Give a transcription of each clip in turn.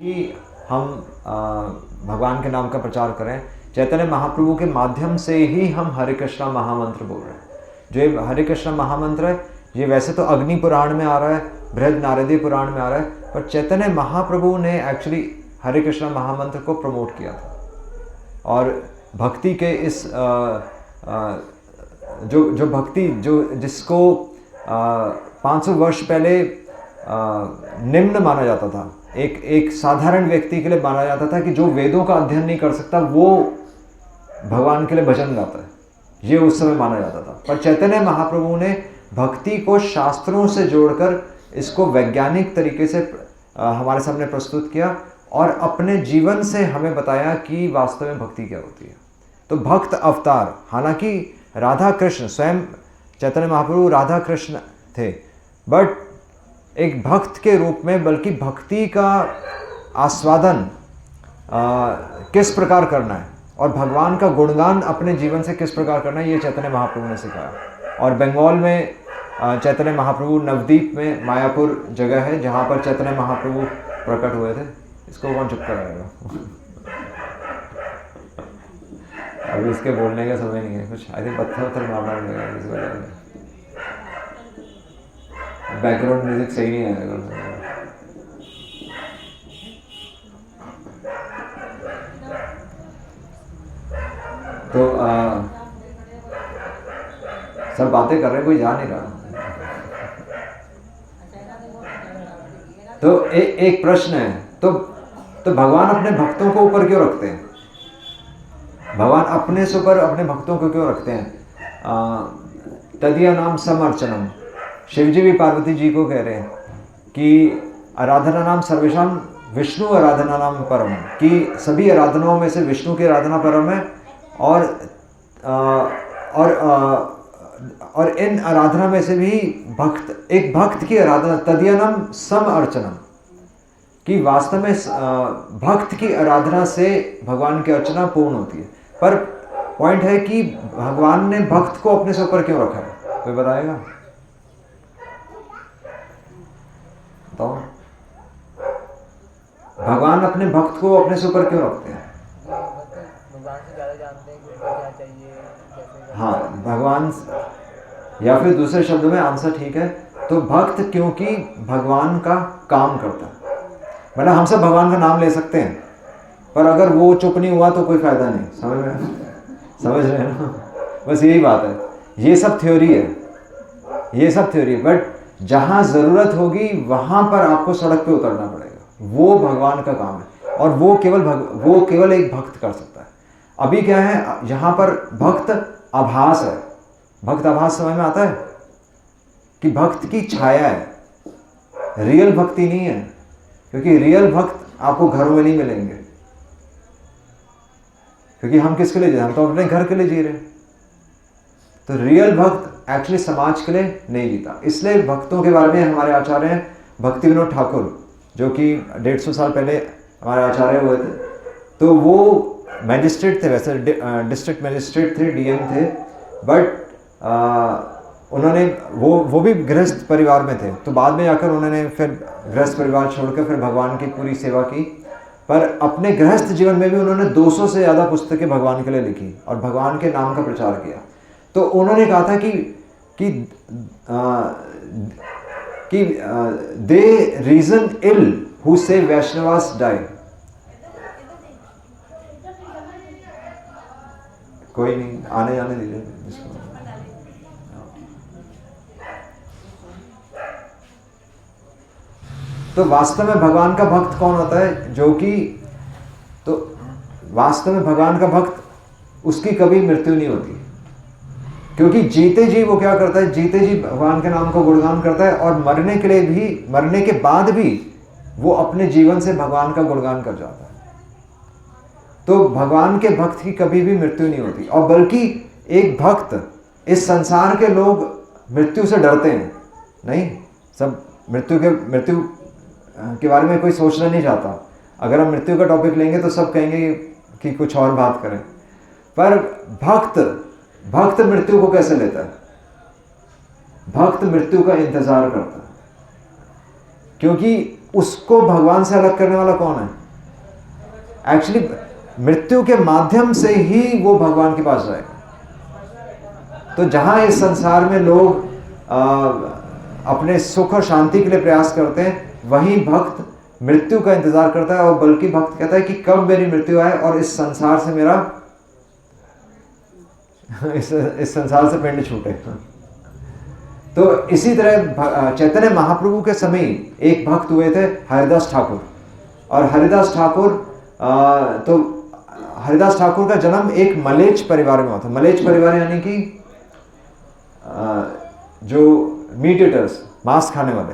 कि हम भगवान के नाम का प्रचार करें। चैतन्य महाप्रभु के माध्यम से ही हम हरे कृष्णा महामंत्र बोल रहे हैं। जो ये हरे कृष्णा महामंत्र है, ये वैसे तो अग्नि पुराण में आ रहा है, बृहद नारदीय पुराण में आ रहा है, पर चैतन्य महाप्रभु ने एक्चुअली हरे कृष्णा महामंत्र को प्रमोट किया था। और भक्ति के इस जो भक्ति जिसको 500 वर्ष पहले निम्न माना जाता था, एक साधारण व्यक्ति के लिए माना जाता था कि जो वेदों का अध्ययन नहीं कर सकता वो भगवान के लिए भजन गाता है, ये उस समय माना जाता था। पर चैतन्य महाप्रभु ने भक्ति को शास्त्रों से जोड़कर इसको वैज्ञानिक तरीके से हमारे सामने प्रस्तुत किया और अपने जीवन से हमें बताया कि वास्तव में भक्ति क्या होती है। तो भक्त अवतार, हालांकि राधा कृष्ण स्वयं चैतन्य महाप्रभु राधा कृष्ण थे, बट एक भक्त के रूप में, बल्कि भक्ति का आस्वादन किस प्रकार करना है और भगवान का गुणगान अपने जीवन से किस प्रकार करना है, ये चैतन्य महाप्रभु ने सिखाया। और बंगाल में चैतन्य महाप्रभु नवद्वीप में मायापुर जगह है जहाँ पर चैतन्य महाप्रभु प्रकट हुए थे। इसको कौन चुप कराएगा? अभी इसके बोलने का समय नहीं है, कुछ आई थिंक पत्थर मारना पड़ेगा इस वजह से। बैकग्राउंड म्यूजिक सही नहीं आएगा। तो सब बातें कर रहे हैं, कोई जा नहीं रहा। तो एक प्रश्न है, तो भगवान अपने भक्तों को ऊपर क्यों रखते हैं? भगवान अपने से ऊपर अपने भक्तों को क्यों रखते हैं? तदीय नाम समर्चनम, शिव जी भी पार्वती जी को कह रहे हैं कि आराधना नाम सर्वेशाम विष्णु आराधना नाम परम, कि सभी आराधनाओं में से विष्णु की आराधना परम है। और इन आराधना में से भी एक भक्त की आराधना, तदीय नाम सम अर्चनम, कि वास्तव में भक्त की आराधना से भगवान की अर्चना पूर्ण होती है। पर पॉइंट है कि भगवान ने भक्त को अपने से ऊपर क्यों रखा है? कोई बताएगा? बताओ। भगवान अपने भक्त को अपने से ऊपर क्यों रखते हैं? भगवान से ज़्यादा जानते हैं कि उनको क्या चाहिए, हाँ, भगवान, या फिर दूसरे शब्दों में आंसर ठीक है। तो भक्त क्योंकि भगवान का काम करता है। मतलब हम सब भगवान का नाम ले सकते हैं, पर अगर वो चुप नहीं हुआ तो कोई फायदा नहीं। समझ रहे हैं ना? बस यही बात है। ये सब थ्योरी है, बट जहाँ ज़रूरत होगी वहाँ पर आपको सड़क पे उतरना पड़ेगा। वो भगवान का काम है और वो केवल एक भक्त कर सकता है। अभी क्या है, यहाँ पर भक्त आभास है। भक्त आभास समझ में आता है कि भक्त की छाया है, रियल भक्ति नहीं है। क्योंकि रियल भक्त आपको घरों में नहीं मिलेंगे, क्योंकि हम किसके लिए जी रहे हैं? हम तो अपने घर के लिए जी रहे हैं। तो रियल भक्त एक्चुअली समाज के लिए नहीं जीता। इसलिए भक्तों के बारे में हमारे आचार्य हैं भक्ति विनोद ठाकुर, जो कि 150 साल पहले हमारे आचार्य हुए थे। तो वो मैजिस्ट्रेट थे, वैसे डिस्ट्रिक्ट मैजिस्ट्रेट थे, डीएम थे, बट उन्होंने वो भी गृहस्थ परिवार में थे। तो बाद में जाकर उन्होंने फिर गृहस्थ परिवार छोड़कर फिर भगवान की पूरी सेवा की। पर अपने गृहस्थ जीवन में भी उन्होंने 200 से ज़्यादा पुस्तकें भगवान के लिए लिखी और भगवान के नाम का प्रचार किया। तो उन्होंने कहा था कि दे रीजन इल हु से वैष्णवास डाई। कोई नहीं, आने जाने दीजिए इसको। तो वास्तव में भगवान का भक्त कौन होता है? तो वास्तव में भगवान का भक्त, उसकी कभी मृत्यु नहीं होती, क्योंकि जीते जी वो क्या करता है? जीते जी भगवान के नाम को गुणगान करता है और मरने के बाद भी वो अपने जीवन से भगवान का गुणगान कर जाता है। तो भगवान के भक्त की कभी भी मृत्यु नहीं होती। और बल्कि एक भक्त, इस संसार के लोग मृत्यु से डरते हैं, नहीं, सब मृत्यु के बारे में कोई सोचना नहीं चाहता। अगर हम मृत्यु का टॉपिक लेंगे तो सब कहेंगे कि कुछ और बात करें। पर भक्त मृत्यु को कैसे लेता है? भक्त मृत्यु का इंतजार करता है, क्योंकि उसको भगवान से अलग करने वाला कौन है? एक्चुअली मृत्यु के माध्यम से ही वो भगवान के पास जाएगा। तो जहां इस संसार में लोग अपने सुख और शांति के लिए प्रयास करते हैं, वहीं भक्त मृत्यु का इंतजार करता है, और बल्कि भक्त कहता है कि कब मेरी मृत्यु आए और इस संसार से मेरा इस संसार से पिंड छूटे। तो इसी तरह चैतन्य महाप्रभु के समय एक भक्त हुए थे हरिदास ठाकुर, और हरिदास ठाकुर का जन्म एक मलेच्छ परिवार में हुआ था। मलेच्छ परिवार यानी कि जो मीट ईटर्स, मांस खाने वाले,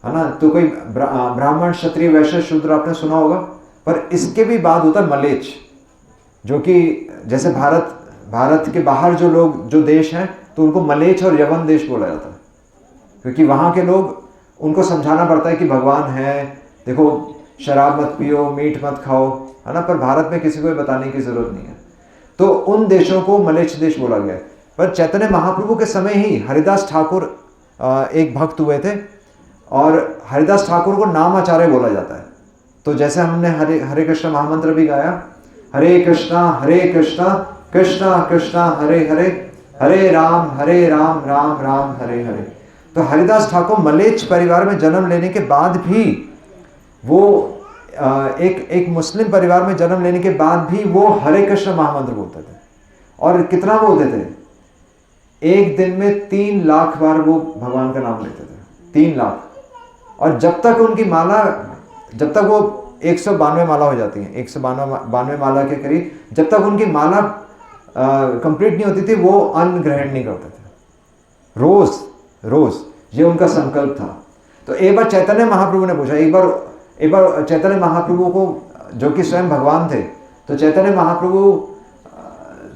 है ना। तो कोई ब्राह्मण, क्षत्रिय, वैश्य, शूद्र आपने सुना होगा, पर इसके भी बाद होता है मलेच्छ, जो कि जैसे भारत के बाहर जो लोग, जो देश हैं, तो उनको मलेच्छ और यवन देश बोला जाता है, क्योंकि वहाँ के लोग, उनको समझाना पड़ता है कि भगवान है, देखो शराब मत पियो, मीट मत खाओ, है ना। पर भारत में किसी को भी बताने की जरूरत नहीं है, तो उन देशों को मलेच्छ देश बोला गया है। पर चैतन्य महाप्रभु के समय ही हरिदास ठाकुर एक भक्त हुए थे, और हरिदास ठाकुर को नाम आचार्य बोला जाता है। तो जैसे हमने हरे कृष्ण महामंत्र भी गाया, हरे कृष्णा कृष्णा कृष्णा हरे हरे, हरे राम राम राम हरे हरे। तो हरिदास ठाकुर मलेच्छ परिवार में जन्म लेने के बाद भी वो एक मुस्लिम परिवार में जन्म लेने के बाद भी वो हरे कृष्ण महामंत्र बोलते थे। और कितना बोलते थे? एक दिन में 3 लाख बार वो भगवान का नाम लेते थे, 3 लाख। और जब तक उनकी माला, जब तक वो 192 माला हो जाती है, 192 माला के करीब, जब तक उनकी माला कंप्लीट नहीं होती थी, वो अन्न ग्रहण नहीं करते थे, रोज ये उनका संकल्प था। तो एक बार चैतन्य महाप्रभु ने पूछा, एक बार चैतन्य महाप्रभु को, जो कि स्वयं भगवान थे, तो चैतन्य महाप्रभु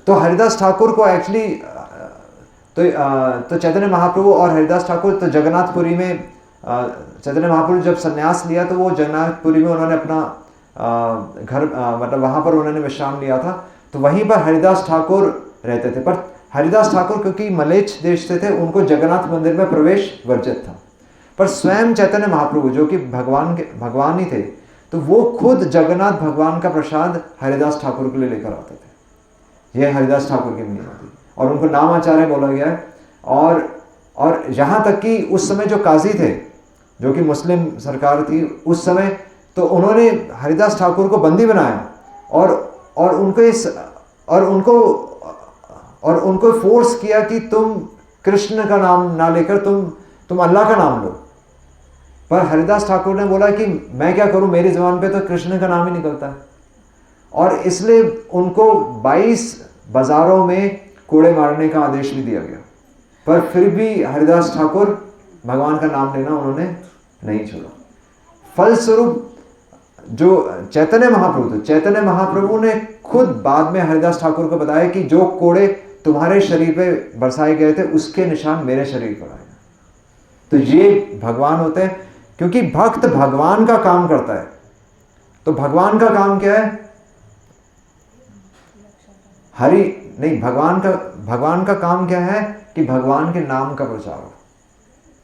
तो हरिदास ठाकुर को एक्चुअली तो चैतन्य महाप्रभु और हरिदास ठाकुर तो जगन्नाथपुरी में, चैतन्य महाप्रभु जब संन्यास लिया तो वो जगन्नाथपुरी में उन्होंने अपना घर, मतलब वहाँ पर उन्होंने विश्राम लिया था। तो वहीं पर हरिदास ठाकुर रहते थे। पर हरिदास ठाकुर क्योंकि मलेच्छ देश से थे, उनको जगन्नाथ मंदिर में प्रवेश वर्जित था। पर स्वयं चैतन्य महाप्रभु, जो कि भगवान ही थे, तो वो खुद जगन्नाथ भगवान का प्रसाद हरिदास ठाकुर के लिए लेकर आते थे। यह हरिदास ठाकुर की महिमा थी, और उनको नाम आचार्य बोला गया है। और यहाँ तक कि उस समय जो काजी थे, जो कि मुस्लिम सरकार थी उस समय, तो उन्होंने हरिदास ठाकुर को बंदी बनाया, और उनको फोर्स किया कि तुम कृष्ण का नाम ना लेकर तुम अल्लाह का नाम लो। पर हरिदास ठाकुर ने बोला कि मैं क्या करूं, मेरी ज़बान पे तो कृष्ण का नाम ही निकलता है। और इसलिए उनको 22 बाजारों में कोड़े मारने का आदेश भी दिया गया। पर फिर भी हरिदास ठाकुर भगवान का नाम लेना उन्होंने नहीं छोड़ा। फलस्वरूप जो चैतन्य महाप्रभु ने खुद बाद में हरिदास ठाकुर को बताया कि जो कोड़े तुम्हारे शरीर पे बरसाए गए थे, उसके निशान मेरे शरीर पर आए। तो ये भगवान होते हैं, क्योंकि भक्त भगवान का काम करता है। तो भगवान का काम क्या है? भगवान का काम क्या है कि भगवान के नाम का प्रचार हो।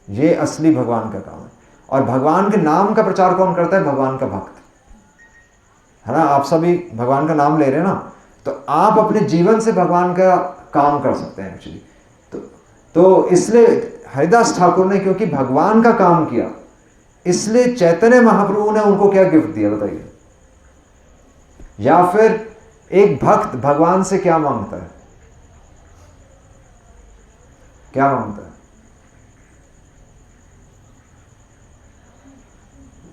ये असली भगवान का काम है। और भगवान के नाम का प्रचार कौन करता है? भगवान का भक्त, है ना। आप सभी भगवान का नाम ले रहे हैं ना, तो आप अपने जीवन से भगवान का काम कर सकते हैं एक्चुअली। तो इसलिए हरिदास ठाकुर ने क्योंकि भगवान का काम किया, इसलिए चैतन्य महाप्रभु ने उनको क्या गिफ्ट दिया बताइए? या फिर एक भक्त भगवान से क्या मांगता है? क्या मांगता है?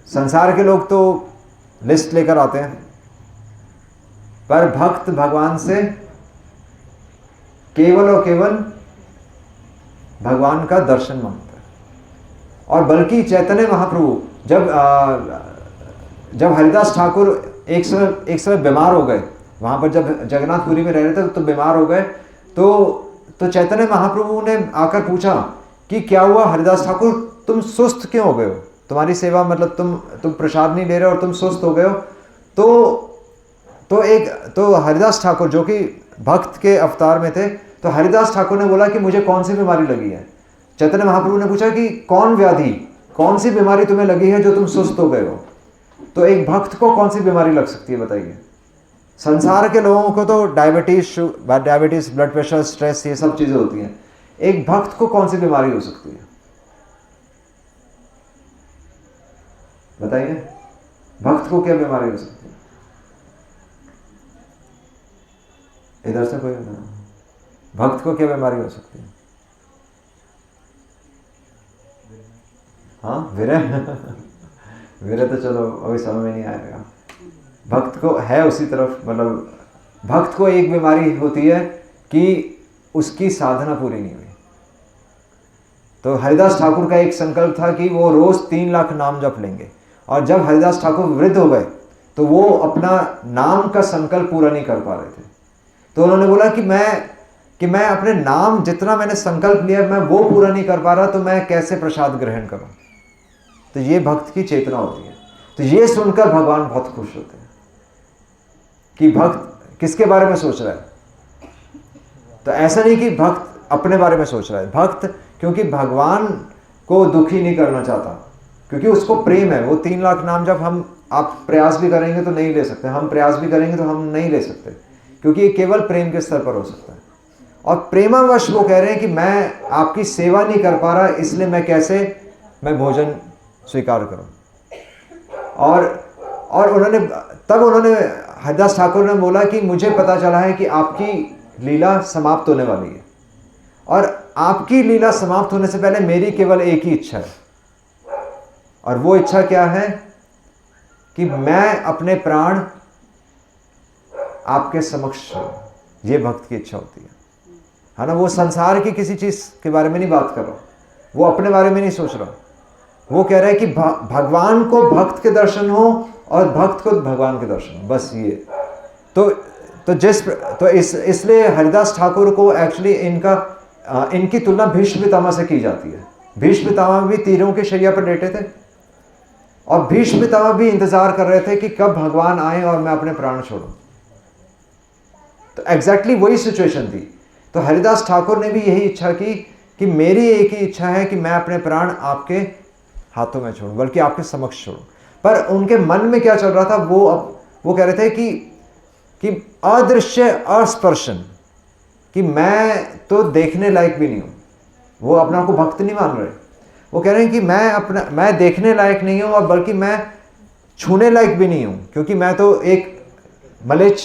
संसार के लोग तो लिस्ट लेकर आते हैं, पर भक्त भगवान से केवल और केवल भगवान का दर्शन मांगता है। और बल्कि चैतन्य महाप्रभु जब हरिदास ठाकुर एक समय बीमार हो गए, वहां पर जब जगन्नाथपुरी में रह रहे थे तो बीमार हो गए, तो चैतन्य महाप्रभु ने आकर पूछा कि क्या हुआ हरिदास ठाकुर, तुम सुस्त क्यों हो गए हो? तुम्हारी सेवा मतलब तुम प्रसाद नहीं ले रहे और तुम सुस्त हो गए हो। तो हरिदास ठाकुर जो कि भक्त के अवतार में थे, तो हरिदास ठाकुर ने बोला कि मुझे कौन सी बीमारी लगी है? चैतन्य महाप्रभु ने पूछा कि कौन कौन सी बीमारी तुम्हें लगी है जो तुम सुस्त हो गए हो? तो एक भक्त को कौन सी बीमारी लग सकती है बताइए? संसार के लोगों को तो डायबिटीज, ब्लड प्रेशर, स्ट्रेस, ये सब चीजें होती हैं। एक भक्त को कौन सी बीमारी हो सकती है बताइए? भक्त को क्या बीमारी हो सकती है? इधर से कोई भक्त को क्या बीमारी हो सकती है? हाँ, विरह। विरह तो चलो अभी समझ में नहीं आएगा। भक्त को है उसी तरफ, मतलब भक्त को एक बीमारी होती है कि उसकी साधना पूरी नहीं हुई। तो हरिदास ठाकुर का एक संकल्प था कि वो रोज 3 लाख नाम जप लेंगे, और जब हरिदास ठाकुर वृद्ध हो गए तो वो अपना नाम का संकल्प पूरा नहीं कर पा रहे थे। तो उन्होंने बोला कि मैं अपने नाम, जितना मैंने संकल्प लिया, मैं वो पूरा नहीं कर पा रहा, तो मैं कैसे प्रसाद ग्रहण करूं? तो ये भक्त की चेतना होती है। तो ये सुनकर भगवान बहुत खुश होते हैं कि भक्त किसके बारे में सोच रहा है। तो ऐसा नहीं कि भक्त अपने बारे में सोच रहा है। भक्त क्योंकि भगवान को दुखी नहीं करना चाहता, क्योंकि उसको प्रेम है। वो 3 लाख नाम जब आप प्रयास भी करेंगे तो नहीं ले सकते, हम प्रयास भी करेंगे तो हम नहीं ले सकते, क्योंकि ये केवल प्रेम के स्तर पर हो सकता है। और प्रेमावश वो कह रहे हैं कि मैं आपकी सेवा नहीं कर पा रहा, इसलिए मैं भोजन स्वीकार करूं। और उन्होंने हरिदास ठाकुर ने बोला कि मुझे पता चला है कि आपकी लीला समाप्त होने वाली है, और आपकी लीला समाप्त होने से पहले मेरी केवल एक ही इच्छा है, और वो इच्छा क्या है कि मैं अपने प्राण आपके समक्ष छोड़ूं। ये भक्त की इच्छा होती है ना। वो संसार की किसी चीज के बारे में नहीं बात कर रहा, वो अपने बारे में नहीं सोच रहा। वो कह रहा है कि भगवान को भक्त के दर्शन हो और भक्त को भगवान के दर्शन हो, बस ये। इसलिए हरिदास ठाकुर को एक्चुअली इनकी तुलना भीष्म पितामह से की जाती है। भीष्म पितामह भी तीरों के शैया पर लेटे थे, और भीष्म पितामह भी इंतजार कर रहे थे कि कब भगवान आए और मैं अपने प्राण छोड़ूं। तो एग्जैक्टली वही सिचुएशन थी। तो हरिदास ठाकुर ने भी यही इच्छा की कि मेरी एक ही इच्छा है कि मैं अपने प्राण आपके हाथों में छोड़ूं, बल्कि आपके समक्ष छोड़ूं। पर उनके मन में क्या चल रहा था, वो कह रहे थे कि अदृश्य अस्पर्शन, कि मैं तो देखने लायक भी नहीं हूं। वो अपना को भक्त नहीं मान रहे। वो कह रहे हैं कि मैं देखने लायक नहीं हूं, और बल्कि मैं छूने लायक भी नहीं हूं, क्योंकि मैं तो एक मलेच्छ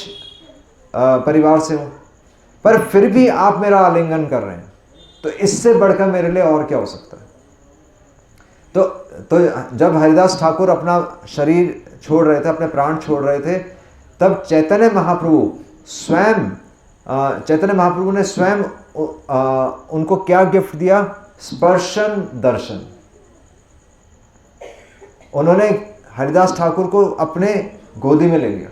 परिवार से हूं। पर फिर भी आप मेरा आलिंगन कर रहे हैं, तो इससे बढ़कर मेरे लिए और क्या हो सकता है। तो जब हरिदास ठाकुर अपना शरीर छोड़ रहे थे, अपने प्राण छोड़ रहे थे, तब चैतन्य महाप्रभु ने स्वयं उनको क्या गिफ्ट दिया? स्पर्शन दर्शन। उन्होंने हरिदास ठाकुर को अपने गोदी में ले लिया।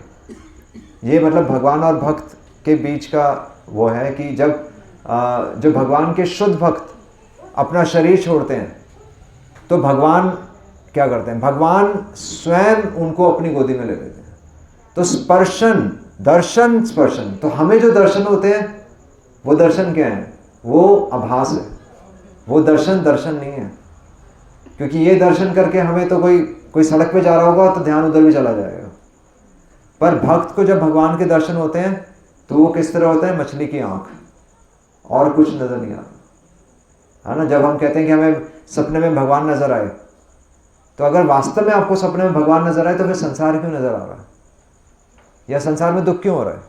ये मतलब भगवान और भक्त के बीच का वो है कि जो भगवान के शुद्ध भक्त अपना शरीर छोड़ते हैं, तो भगवान क्या करते हैं? भगवान स्वयं उनको अपनी गोदी में ले लेते हैं। तो स्पर्शन। तो हमें जो दर्शन होते हैं, वो दर्शन क्या है? वो आभास है, वो दर्शन नहीं है। क्योंकि ये दर्शन करके हमें तो कोई सड़क पे जा रहा होगा तो ध्यान उधर भी चला जाएगा। पर भक्त को जब भगवान के दर्शन होते हैं तो वो किस तरह होता है? मछली की आंख, और कुछ नजर नहीं आता, है ना। जब हम कहते हैं कि हमें सपने में भगवान नजर आए, तो अगर वास्तव में आपको सपने में भगवान नजर आए तो फिर संसार क्यों नजर आ रहा है, या संसार में दुख क्यों हो रहा है?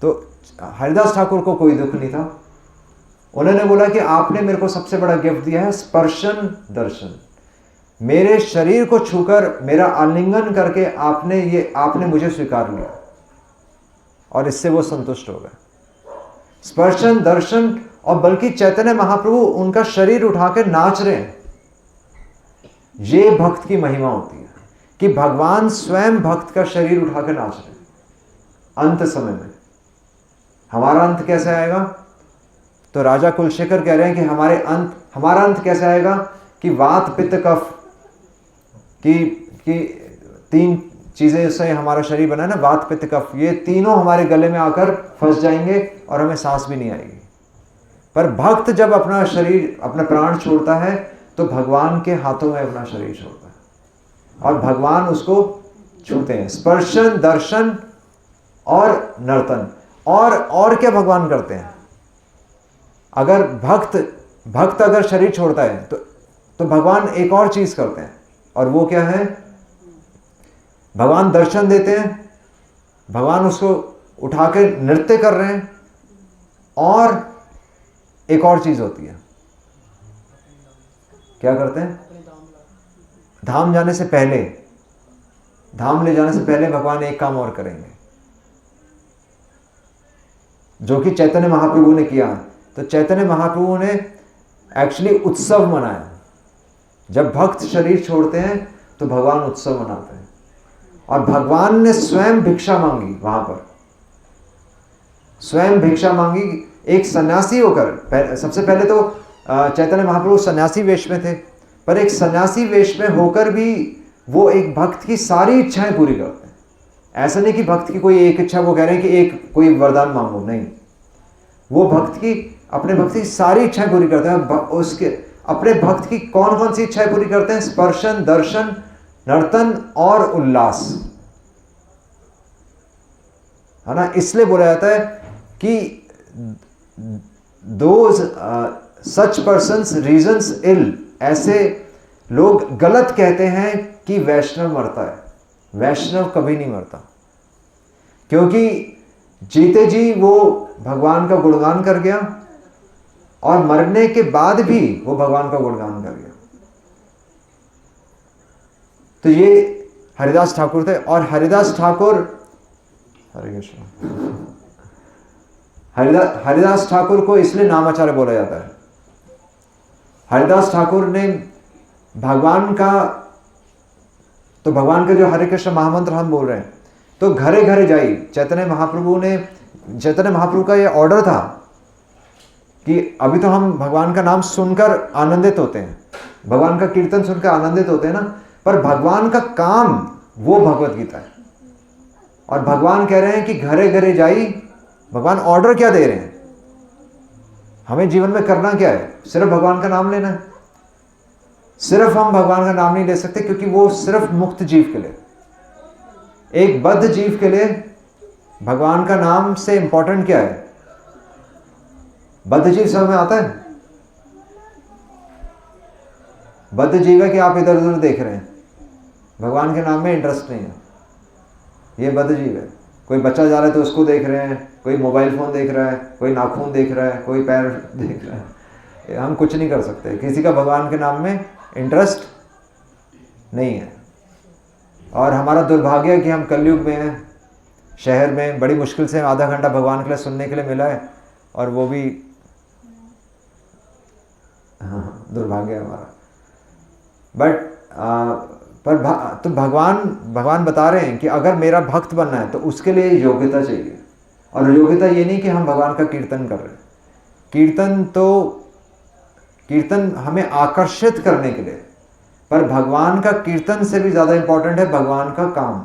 तो हरिदास ठाकुर को कोई दुख नहीं था। उन्होंने बोला कि आपने मेरे को सबसे बड़ा गिफ्ट दिया है स्पर्शन दर्शन। मेरे शरीर को छूकर, मेरा आलिंगन करके आपने मुझे स्वीकार लिया, और इससे वो संतुष्ट हो गए। स्पर्शन दर्शन, और बल्कि चैतन्य महाप्रभु उनका शरीर उठा के नाच रहे हैं। ये भक्त की महिमा होती है कि भगवान स्वयं भक्त का शरीर उठा के नाच रहे हैं। अंत समय में हमारा अंत कैसे आएगा? तो राजा कुलशेखर कह रहे हैं कि हमारा अंत कैसे आएगा? कि वात पित्त कफ की 3 चीजें से हमारा शरीर बना है ना, वात पित्त कफ, ये तीनों हमारे गले में आकर फंस जाएंगे और हमें सांस भी नहीं आएगी। पर भक्त जब अपना शरीर, अपना प्राण छोड़ता है, तो भगवान के हाथों में अपना शरीर छोड़ता है और भगवान उसको छूते हैं। स्पर्शन, दर्शन और नर्तन। और क्या भगवान करते हैं? अगर भक्त अगर शरीर छोड़ता है तो भगवान एक और चीज करते हैं, और वो क्या है? भगवान दर्शन देते हैं, भगवान उसको उठा के नृत्य कर रहे हैं, और एक और चीज होती है। क्या करते हैं? धाम जाने से पहले, धाम ले जाने से पहले भगवान एक काम और करेंगे, जो कि चैतन्य महाप्रभु ने किया। तो चैतन्य महाप्रभु ने एक्चुअली उत्सव मनाया। जब भक्त शरीर छोड़ते हैं तो भगवान उत्सव मनाते हैं, और भगवान ने स्वयं भिक्षा मांगी वहां पर, स्वयं भिक्षा मांगी एक सन्यासी होकर। सबसे पहले तो चैतन्य महाप्रभु सन्यासी वेश में थे, पर एक सन्यासी वेश में होकर भी वो एक भक्त की सारी इच्छाएं पूरी करते हैं। ऐसा नहीं कि भक्त की कोई एक इच्छा वो कह रहे हैं कि एक कोई वरदान मांगो, नहीं, वो भक्त की अपने भक्त की सारी इच्छाएं पूरी करते हैं। उसके अपने भक्त की कौन कौन सी इच्छाएं पूरी करते हैं? स्पर्शन, दर्शन, नर्तन और उल्लास, है ना। इसलिए बोला जाता है कि दोज सच पर्सन्स रीजन्स इल, ऐसे लोग गलत कहते हैं कि वैष्णव मरता है। वैष्णव कभी नहीं मरता, क्योंकि जीते जी वो भगवान का गुणगान कर गया, और मरने के बाद भी वो भगवान का गुणगान कर गया। तो ये हरिदास ठाकुर थे। और हरिदास ठाकुर, हरे कृष्ण, हरिदास ठाकुर को इसलिए नामाचार्य बोला जाता है। हरिदास ठाकुर ने भगवान का, तो भगवान का जो हरे कृष्ण महामंत्र हम बोल रहे हैं, तो घरे घरे जाई। चैतन्य महाप्रभु का ये ऑर्डर था कि अभी तो हम भगवान का नाम सुनकर आनंदित होते हैं, भगवान का कीर्तन सुनकर आनंदित होते हैं ना, पर भगवान का काम वो भगवत गीता है। और भगवान कह रहे हैं कि घरे घरे जाई। भगवान ऑर्डर क्या दे रहे हैं? हमें जीवन में करना क्या है? सिर्फ भगवान का नाम लेना है। सिर्फ हम भगवान का नाम नहीं ले सकते, क्योंकि वो सिर्फ मुक्त जीव के लिए, एक बद्ध जीव के लिए भगवान का नाम से इंपॉर्टेंट क्या है? बद्ध जीव समझ में आता है? बद्ध जीव है कि आप इधर उधर देख रहे हैं, भगवान के नाम में इंटरेस्ट नहीं है, ये बद्ध जीव है। कोई बच्चा जा रहा है तो उसको देख रहे हैं, कोई मोबाइल फोन देख रहा है, कोई नाखून देख रहा है, कोई पैर देख रहा है। हम कुछ नहीं कर सकते, किसी का भगवान के नाम में इंटरेस्ट नहीं है। और हमारा दुर्भाग्य है कि हम कलयुग में हैं, शहर में बड़ी मुश्किल से आधा घंटा भगवान के लिए सुनने के लिए मिला है, और वो भी दुर्भाग्य है हमारा। बट तो भगवान बता रहे हैं कि अगर मेरा भक्त बनना है तो उसके लिए योग्यता चाहिए। और योग्यता ये नहीं कि हम भगवान का कीर्तन कर रहे हैं, कीर्तन हमें आकर्षित करने के लिए, पर भगवान का कीर्तन से भी ज़्यादा इंपॉर्टेंट है भगवान का काम।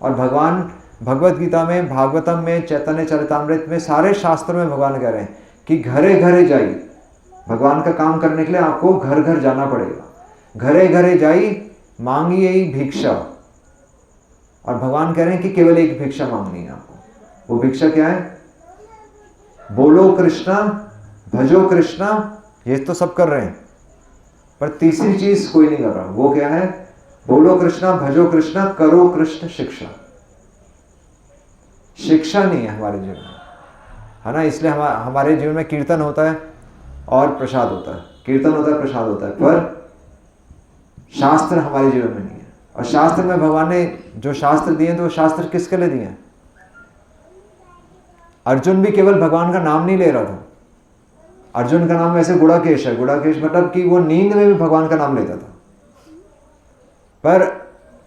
और भगवान भगवत गीता में, भागवतम में, चैतन्य चरितामृत में, सारे शास्त्रों में भगवान कह रहे हैं कि घरे घरे जाइए। भगवान का काम करने के लिए आपको घर घर जाना पड़ेगा। घरे घरे जाई, मांगिए भिक्षा। और भगवान कह रहे हैं कि केवल एक भिक्षा मांगनी है आपको। वो भिक्षा क्या है? बोलो कृष्णा, भजो कृष्णा। ये तो सब कर रहे हैं, पर तीसरी चीज कोई नहीं कर रहा। वो क्या है? बोलो कृष्णा, भजो कृष्णा, करो कृष्ण शिक्षा। शिक्षा नहीं है हमारे जीवन में, है ना। इसलिए हमारे जीवन में कीर्तन होता है और प्रसाद होता है, कीर्तन होता है, प्रसाद होता है, पर शास्त्र हमारे जीवन में नहीं है। और शास्त्र में भगवान ने जो शास्त्र दिए तो वो शास्त्र किसके लिए दिए हैं? अर्जुन भी केवल भगवान का नाम नहीं ले रहा था। अर्जुन का नाम वैसे गुड़ाकेश है। गुड़ाकेश मतलब कि वो नींद में भी भगवान का नाम लेता था। पर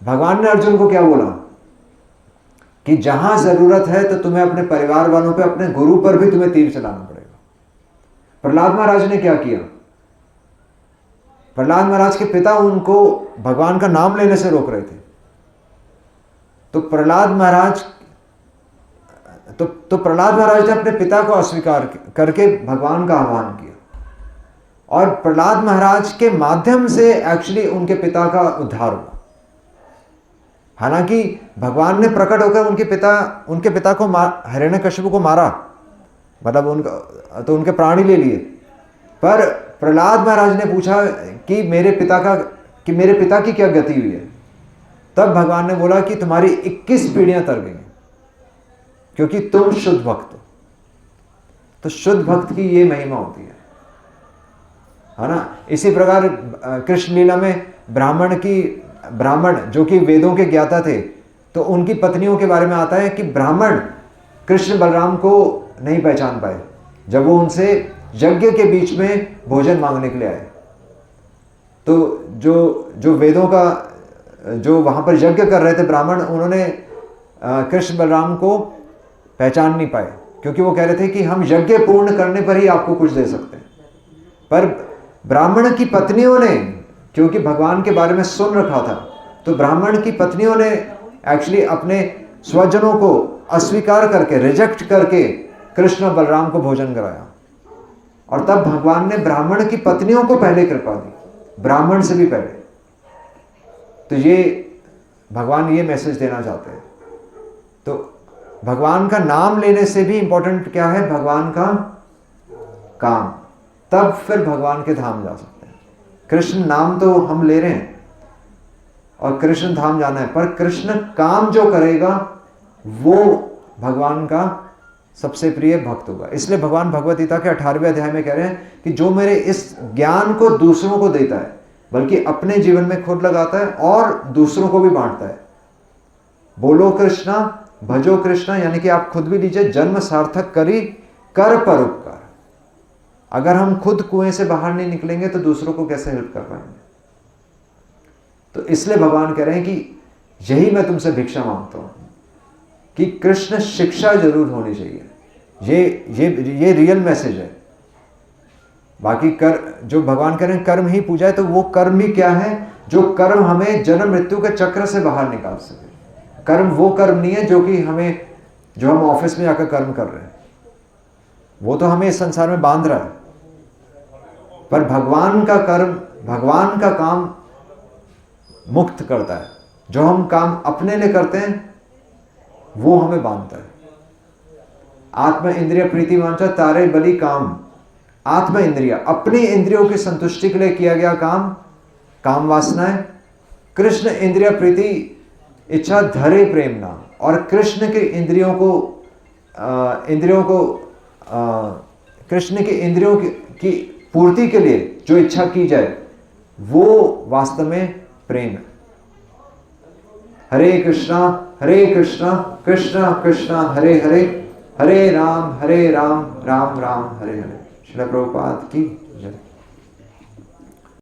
भगवान ने अर्जुन को क्या बोला कि जहां जरूरत है तो तुम्हें अपने परिवार वालों पे, अपने गुरु पर भी तुम्हें तीर चलाना पड़ेगा। प्रहलाद महाराज ने क्या किया? प्रहलाद महाराज के पिता उनको भगवान का नाम लेने से रोक रहे थे। तो प्रहलाद महाराज ने अपने पिता को अस्वीकार करके भगवान का आह्वान किया। और प्रहलाद महाराज के माध्यम से एक्चुअली उनके पिता का उद्धार हुआ। हालांकि भगवान ने प्रकट होकर उनके पिता को हिरण्यकशिपु को मारा, मतलब उनके प्राण ही ले लिए। पर प्रहलाद महाराज ने पूछा कि मेरे पिता की क्या गति हुई है। तब भगवान ने बोला कि तुम्हारी 21 पीढ़ियां तर गई क्योंकि तुम शुद्ध भक्त हो। तो शुद्ध भक्त की ये महिमा होती है ना। इसी प्रकार कृष्ण लीला में ब्राह्मण जो कि वेदों के ज्ञाता थे, तो उनकी पत्नियों के बारे में आता है कि ब्राह्मण कृष्ण बलराम को नहीं पहचान पाए जब वो उनसे यज्ञ के बीच में भोजन मांगने के लिए आए। तो जो वेदों का जो वहां पर यज्ञ कर रहे थे ब्राह्मण, उन्होंने कृष्ण बलराम को पहचान नहीं पाए क्योंकि वो कह रहे थे कि हम यज्ञ पूर्ण करने पर ही आपको कुछ दे सकते हैं। पर ब्राह्मण की पत्नियों ने, क्योंकि भगवान के बारे में सुन रखा था, तो ब्राह्मण की पत्नियों ने एक्चुअली अपने स्वजनों को अस्वीकार करके, रिजेक्ट करके कृष्ण बलराम को भोजन कराया। और तब भगवान ने ब्राह्मण की पत्नियों को पहले कृपा दी, ब्राह्मण से भी पहले। तो ये भगवान ये मैसेज देना चाहते हैं। तो भगवान का नाम लेने से भी इंपॉर्टेंट क्या है? भगवान का काम। तब फिर भगवान के धाम जा सकते हैं। कृष्ण नाम तो हम ले रहे हैं और कृष्ण धाम जाना है, पर कृष्ण काम जो करेगा वो भगवान का सबसे प्रिय भक्त होगा। इसलिए भगवान भगवद गीता के 18वें अध्याय में कह रहे हैं कि जो मेरे इस ज्ञान को दूसरों को देता है, बल्कि अपने जीवन में खुद लगाता है और दूसरों को भी बांटता है। बोलो कृष्णा, भजो कृष्णा, यानी कि आप खुद भी लीजिए, जन्म सार्थक करी कर परोपकार। अगर हम खुद कुएं से बाहर नहीं निकलेंगे तो दूसरों को कैसे हेल्प कर पाएंगे? तो इसलिए भगवान कह रहे हैं कि यही मैं तुमसे भिक्षा मांगता हूं कि कृष्ण शिक्षा जरूर होनी चाहिए। ये रियल मैसेज है। बाकी जो भगवान कह रहे हैं कर्म ही पूजा है, तो वो कर्म ही क्या है? जो कर्म हमें जन्म मृत्यु के चक्र से बाहर निकाल सके। कर्म वो कर्म नहीं है जो हम ऑफिस में जाकर कर्म कर रहे हैं, वो तो हमें इस संसार में बांध रहा है। पर भगवान का काम मुक्त करता है। जो हम काम अपने लिए करते हैं वो हमें बांधता है। आत्मा इंद्रिय प्रीति वांछा तारे बलि काम। आत्मा इंद्रिया, अपनी इंद्रियों की संतुष्टि के लिए किया गया काम वासनाएं। कृष्ण इंद्रिय प्रीति इच्छा धरे प्रेम नाम। और कृष्ण के कृष्ण के इंद्रियों की पूर्ति के लिए जो इच्छा की जाए वो वास्तव में प्रेम है। हरे कृष्णा कृष्णा कृष्णा हरे हरे, हरे राम राम राम हरे हरे। श्रील प्रभुपाद की जय।